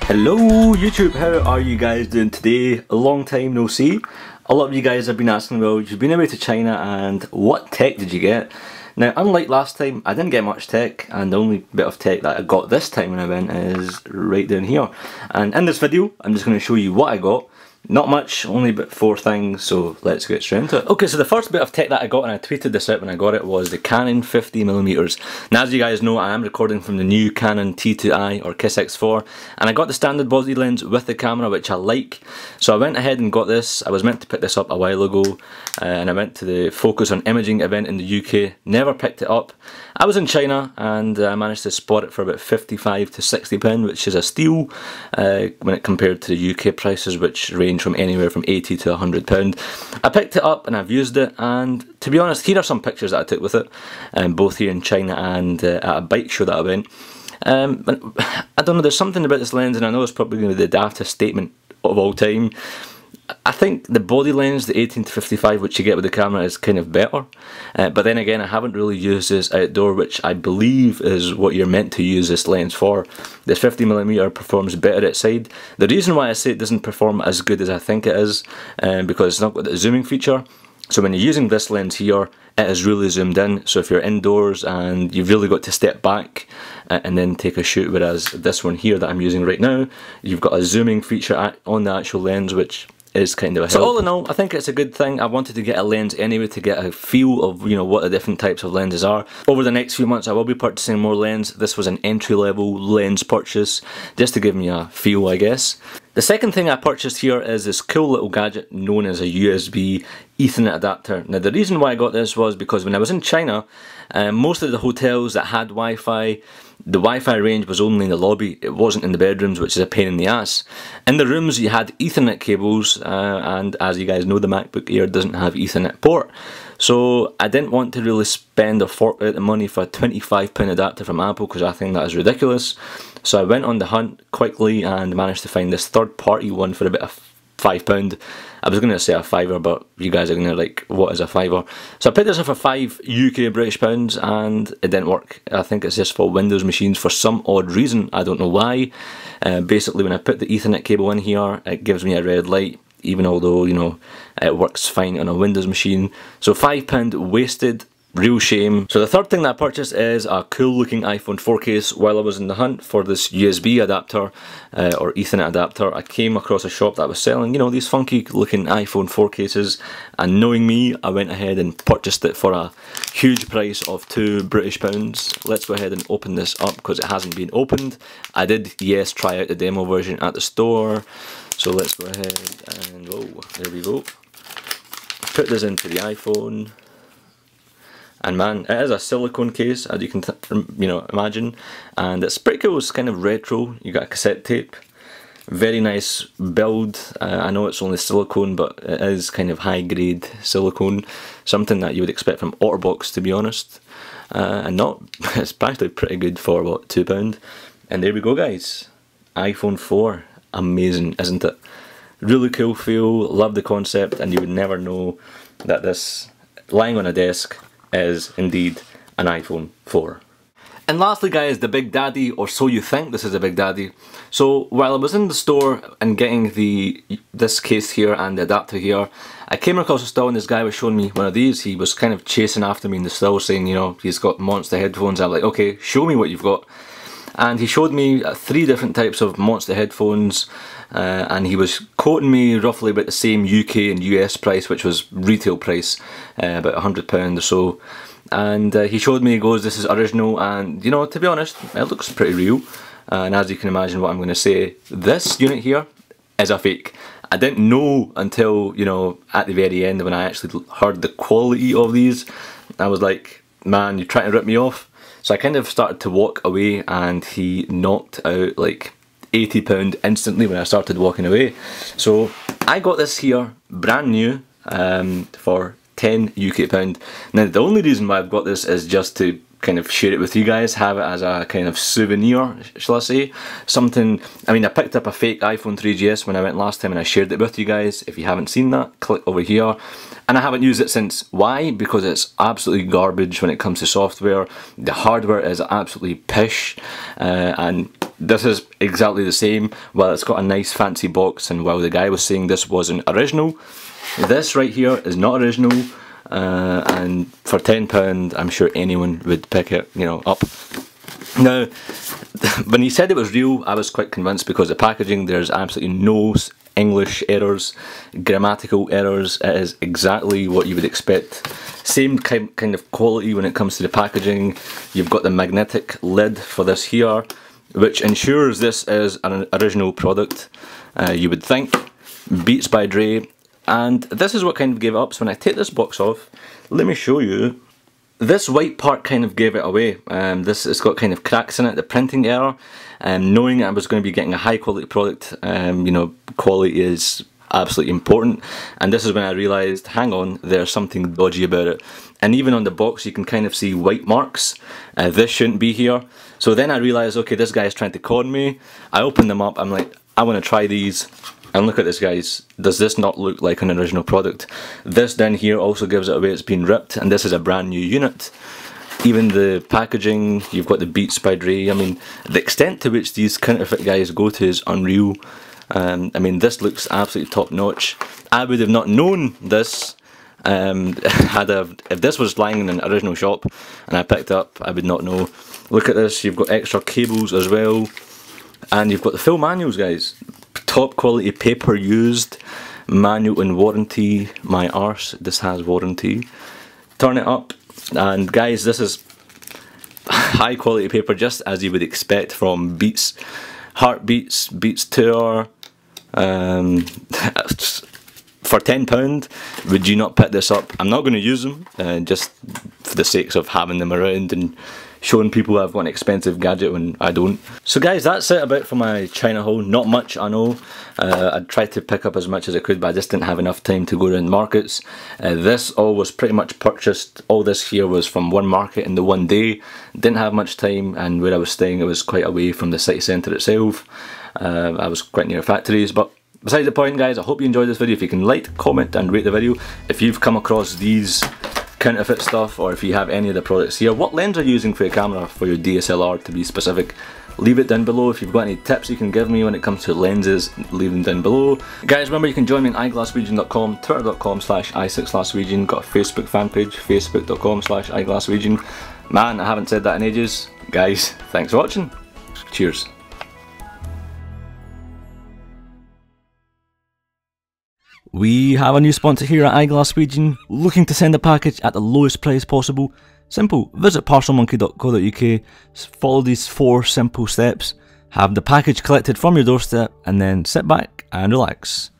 Hello YouTube, how are you guys doing today? A long time no see. A lot of you guys have been asking, well, you've been away to China and what tech did you get? Now, unlike last time, I didn't get much tech, and the only bit of tech that I got this time when I went is right down here. And in this video, I'm just going to show you what I got. Not much, only about 4 things, so let's get straight into it. Okay, so the first bit of tech that I got, and I tweeted this out when I got it, was the Canon 50mm. Now, as you guys know, I am recording from the new Canon T2i or KISS-X4, and I got the standard body lens with the camera, which I like. So I went ahead and got this. I was meant to pick this up a while ago, and I went to the Focus on Imaging event in the UK. Never picked it up. I was in China, and I managed to spot it for about £55 to £60, which is a steal when it compared to the UK prices, which range from anywhere from £80 to £100. I picked it up and I've used it, and to be honest, here are some pictures that I took with it, both here in China and at a bike show that I went. I don't know, there's something about this lens, and I know it's probably going to be the daftest statement of all time. I think the body lens, the 18 to 55, which you get with the camera, is kind of better. But then again, I haven't really used this outdoor, which I believe is what you're meant to use this lens for. This 50mm performs better outside. The reason why I say it doesn't perform as good as I think it is, because it's not got the zooming feature. So when you're using this lens here, it is really zoomed in. So if you're indoors and you've really got to step back and then take a shoot, whereas this one here that I'm using right now, you've got a zooming feature on the actual lens, which is kind of a help. So all in all, I think it's a good thing. I wanted to get a lens anyway to get a feel of, you know, what the different types of lenses are. Over the next few months I will be purchasing more lens. This was an entry-level lens purchase, just to give me a feel, I guess. The second thing I purchased here is this cool little gadget known as a USB Ethernet adapter. Now, the reason why I got this was because when I was in China, most of the hotels that had Wi-Fi, the Wi-Fi range was only in the lobby. It wasn't in the bedrooms, which is a pain in the ass. In the rooms you had Ethernet cables, and as you guys know, the MacBook Air doesn't have Ethernet port. So I didn't want to really spend or fork out the money for a £25 adapter from Apple, because I think that is ridiculous. So I went on the hunt quickly and managed to find this third-party one for about £5. I was going to say a fiver, but you guys are going to like, what is a fiver? So I picked this up for £5 British pounds, and it didn't work. I think it's just for Windows machines for some odd reason. I don't know why. Basically, when I put the Ethernet cable in here, it gives me a red light, even although, you know, it works fine on a Windows machine. So £5 wasted. Real shame. So the third thing that I purchased is a cool looking iPhone 4 case. While I was in the hunt for this USB adapter or Ethernet adapter, I came across a shop that was selling, you know, these funky looking iPhone 4 cases, and knowing me, I went ahead and purchased it for a huge price of £2 British. Let's go ahead and open this up because it hasn't been opened. I did, yes, try out the demo version at the store. So let's go ahead and, oh, there we go. Put this into the iPhone. And man, it is a silicone case, as you can imagine, and it's pretty cool. It's kind of retro. You got a cassette tape, very nice build. I know it's only silicone, but it is kind of high grade silicone, something that you would expect from Otterbox, to be honest. And not, it's practically pretty good for what, £2. And there we go, guys. iPhone 4, amazing, isn't it? Really cool feel. Love the concept, and you would never know that this lying on a desk is indeed an iPhone 4. And lastly, guys, the Big Daddy, or so you think this is a Big Daddy. So while I was in the store and getting this case here and the adapter here, I came across a stall and this guy was showing me one of these. He was kind of chasing after me in the stall, saying, you know, he's got monster headphones. I'm like, okay, show me what you've got. And he showed me 3 different types of monster headphones, and he was quoting me roughly about the same UK and US price, which was retail price, about £100 or so. And he showed me, he goes, this is original, and you know, to be honest, it looks pretty real. And as you can imagine what I'm going to say, this unit here is a fake. I didn't know until, you know, at the very end when I actually heard the quality of these. I was like, man, you're trying to rip me off. So I kind of started to walk away, and he knocked out like £80 instantly when I started walking away. So I got this here brand new for £10 UK. Now the only reason why I've got this is just to kind of share it with you guys, have it as a kind of souvenir, shall I say. Something, I mean, I picked up a fake iPhone 3GS when I went last time and I shared it with you guys. If you haven't seen that, click over here. And I haven't used it since. Why? Because it's absolutely garbage when it comes to software. The hardware is absolutely pish, and this is exactly the same. Well, it's got a nice fancy box, and while the guy was saying this wasn't original, this right here is not original, and for £10 I'm sure anyone would pick it, you know, up. Now, when he said it was real, I was quite convinced because the packaging, there's absolutely no English errors, grammatical errors. It is exactly what you would expect. Same kind of quality when it comes to the packaging. You've got the magnetic lid for this here, which ensures this is an original product, you would think. Beats by Dre. And this is what kind of gave it up. So when I take this box off, let me show you. This white part kind of gave it away. It's got kind of cracks in it, the printing error. Knowing I was going to be getting a high quality product, you know, quality is absolutely important. And this is when I realised, hang on, there's something dodgy about it. And even on the box you can kind of see white marks. This shouldn't be here. So then I realised, okay, this guy is trying to con me. I opened them up, I'm like, I want to try these. And look at this, guys. Does this not look like an original product? This down here also gives it away, it's been ripped, and this is a brand new unit. Even the packaging, you've got the Beats by Dre. I mean, the extent to which these counterfeit guys go to is unreal. I mean, this looks absolutely top notch. I would have not known this if this was lying in an original shop and I picked it up, I would not know. Look at this, you've got extra cables as well, and you've got the full manuals, guys. Top quality paper used, manual and warranty. My arse, this has warranty. Turn it up, and guys, this is high quality paper, just as you would expect from Beats, Heartbeats, Beats Tour. For £10, would you not pick this up? I'm not going to use them, just for the sakes of having them around and showing people I've got an expensive gadget when I don't. So guys, that's it about for my China haul. Not much, I know. I tried to pick up as much as I could, but I just didn't have enough time to go around markets. This all was pretty much purchased. All this here was from one market in the one day. Didn't have much time, and where I was staying, it was quite away from the city centre itself. I was quite near factories, but besides the point, guys, I hope you enjoyed this video. If you can like, comment and rate the video. If you've come across these counterfeit stuff, or if you have any of the products here, what lens are you using for your camera, for your DSLR to be specific, leave it down below. If you've got any tips you can give me when it comes to lenses, leave them down below. Guys, remember you can join me on iGlaswegian.com, twitter.com/i6glasswegian, got a Facebook fan page, facebook.com/iGlaswegian. Man, I haven't said that in ages. Guys, thanks for watching. Cheers. We have a new sponsor here at iGlaswegian, looking to send a package at the lowest price possible. Simple, visit parcelmonkey.co.uk, follow these 4 simple steps, have the package collected from your doorstep, and then sit back and relax.